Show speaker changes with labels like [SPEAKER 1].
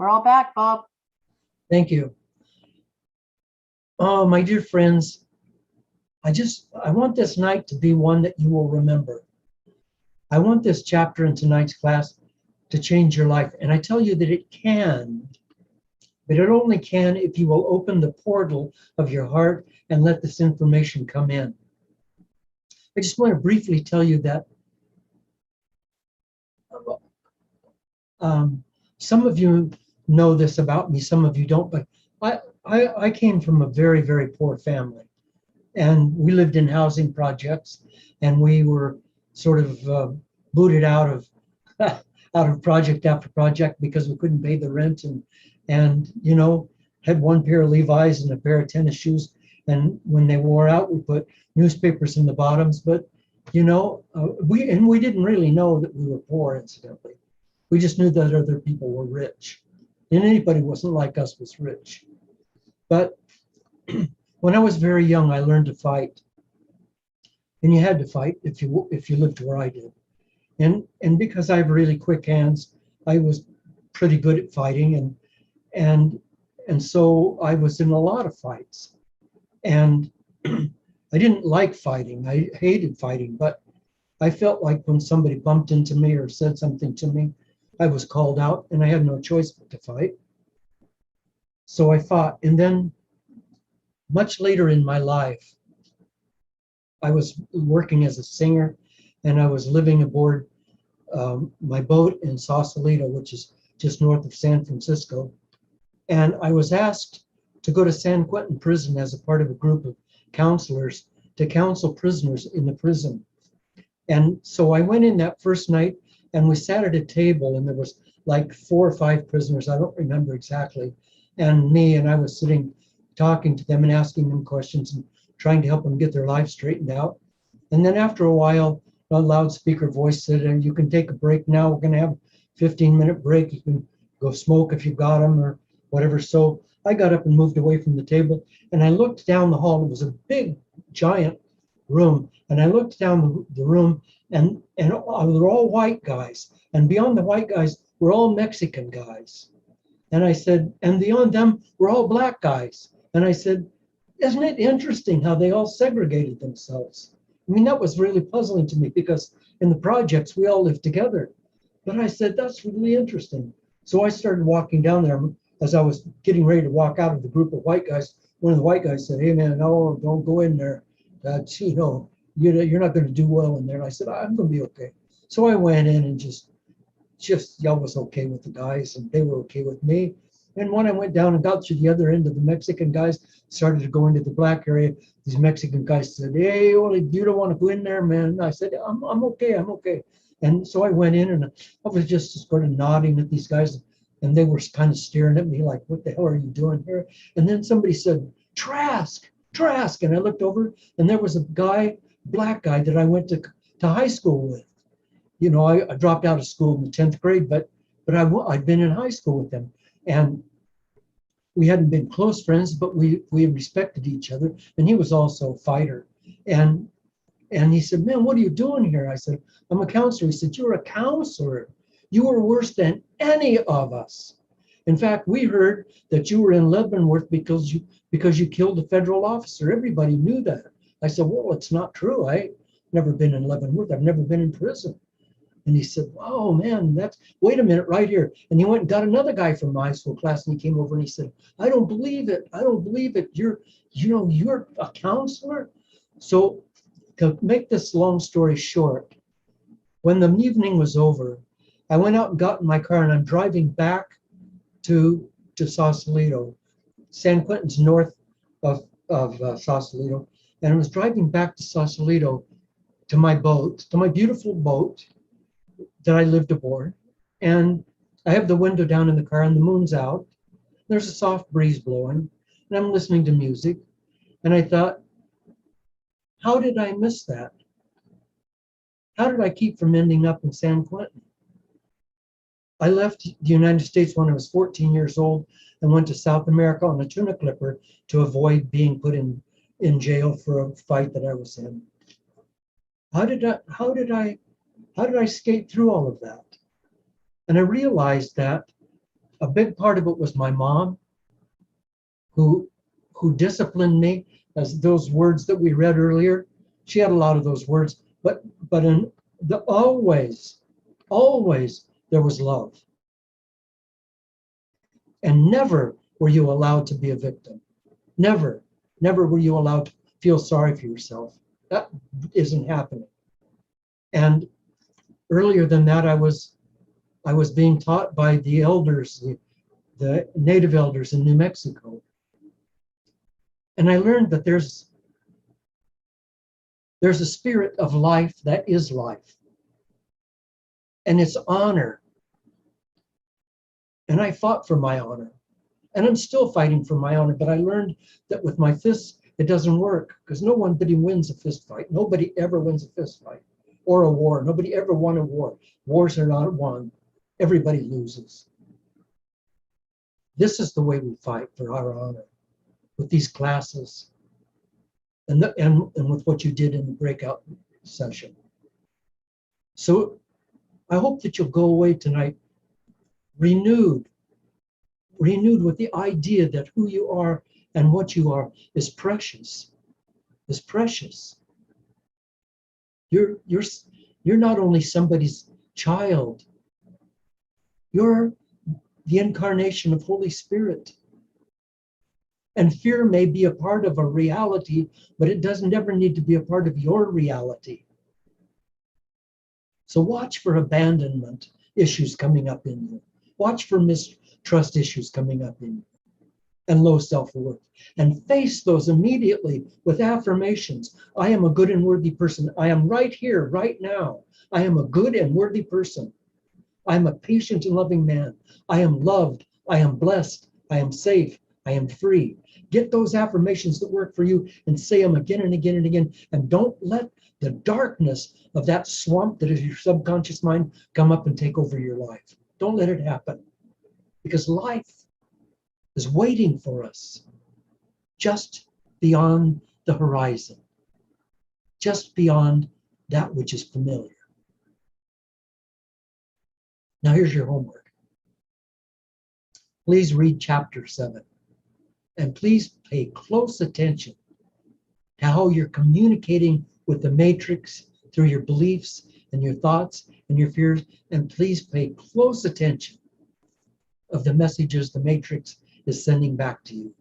[SPEAKER 1] We're all back, Bob.
[SPEAKER 2] Thank you. Oh, my dear friends, I want this night to be one that you will remember. I want this chapter in tonight's class to change your life. And I tell you that it can, but it only can if you will open the portal of your heart and let this information come in. I just want to briefly tell you that some of you know this about me, some of you don't, but I came from a very, very poor family. And we lived in housing projects, and we were sort of booted out of out of project after project because we couldn't pay the rent, and you know, had one pair of Levi's and a pair of tennis shoes, and when they wore out, we put newspapers in the bottoms. But you know, we didn't really know that we were poor. Incidentally, we just knew that other people were rich, and anybody who wasn't like us was rich. But when I was very young, I learned to fight, and you had to fight if you lived where I did, and because I have really quick hands, I was pretty good at fighting, and so I was in a lot of fights, and I didn't like fighting. I hated fighting, but I felt like when somebody bumped into me or said something to me, I was called out, and I had no choice but to fight. So I fought, and then much later in my life, I was working as a singer, and I was living aboard my boat in Sausalito, which is just north of San Francisco. And I was asked to go to San Quentin prison as a part of a group of counselors to counsel prisoners in the prison. And so I went in that first night, and we sat at a table, and there was like 4 or 5 prisoners, I don't remember exactly, and me, and I was sitting talking to them and asking them questions and trying to help them get their life straightened out. And then after a while, a loudspeaker voice said, and you can take a break now. We're going to have a 15-minute break. You can go smoke if you've got them or whatever. So I got up and moved away from the table, and I looked down the hall. It was a big, giant room. And I looked down the room, and they're all white guys. And beyond the white guys were all Mexican guys. And I said, and beyond them were all black guys. And I said, isn't it interesting how they all segregated themselves? I mean, that was really puzzling to me because in the projects, we all lived together. But I said, that's really interesting. So I started walking down there. As I was getting ready to walk out of the group of white guys, one of the white guys said, hey, man, no, don't go in there. You know, you're not going to do well in there. And I said, I'm going to be okay. So I went in and just I was okay with the guys, and they were okay with me. And when I went down and got to the other end of the Mexican guys, started to go into the black area, these Mexican guys said, hey, well, you don't want to go in there, man. And I said, I'm okay, I'm okay. And so I went in, and I was just sort of nodding at these guys, and they were kind of staring at me like, what the hell are you doing here? And then somebody said, Trask. And I looked over, and there was a guy, black guy, that I went to high school with. You know, I dropped out of school in the 10th grade, but I'd been in high school with them. And we hadn't been close friends, but we respected each other. And he was also a fighter. And he said, man, what are you doing here? I said, I'm a counselor. He said, you're a counselor. You were worse than any of us. In fact, we heard that you were in Leavenworth because you killed a federal officer. Everybody knew that. I said, well, it's not true. I've never been in Leavenworth. I've never been in prison. And he said, oh, man, wait a minute, right here. And he went and got another guy from my high school class, and he came over and he said, I don't believe it. I don't believe it. You're a counselor. So to make this long story short, when the evening was over, I went out and got in my car, and I'm driving back to Sausalito. San Quentin's north of Sausalito. And I was driving back to Sausalito to my beautiful boat that I lived aboard. And I have the window down in the car, and the moon's out. There's a soft breeze blowing, and I'm listening to music. And I thought, how did I miss that? How did I keep from ending up in San Quentin? I left the United States when I was 14 years old and went to South America on a tuna clipper to avoid being put in jail for a fight that I was in. How did I skate through all of that? And I realized that a big part of it was my mom, who disciplined me, as those words that we read earlier. She had a lot of those words, but in the always there was love. And never were you allowed to be a victim. Never were you allowed to feel sorry for yourself. That isn't happening. And earlier than that, I was being taught by the elders, the native elders in New Mexico. And I learned that there's a spirit of life that is life. And it's honor. And I fought for my honor. And I'm still fighting for my honor, but I learned that with my fists, it doesn't work, because nobody wins a fist fight. Nobody ever wins a fist fight or a war. Nobody ever won a war. Wars are not won. Everybody loses. This is the way we fight for our honor, with these classes and with what you did in the breakout session. So I hope that you'll go away tonight renewed with the idea that who you are and what you are is precious. You're not only somebody's child, you're the incarnation of Holy Spirit. And fear may be a part of a reality, but it doesn't ever need to be a part of your reality. So watch for abandonment issues coming up in you. Watch for mistrust issues coming up in you, and low self-worth. And face those immediately with affirmations. I am a good and worthy person. I am right here, right now. I am a good and worthy person. I am a patient and loving man. I am loved. I am blessed. I am safe. I am free. Get those affirmations that work for you and say them again and again and again. And don't let the darkness of that swamp that is your subconscious mind come up and take over your life. Don't let it happen. Because life is waiting for us just beyond the horizon, just beyond that which is familiar. Now here's your homework. Please read chapter 7. And please pay close attention to how you're communicating with the matrix through your beliefs and your thoughts and your fears. And please pay close attention of the messages the matrix is sending back to you.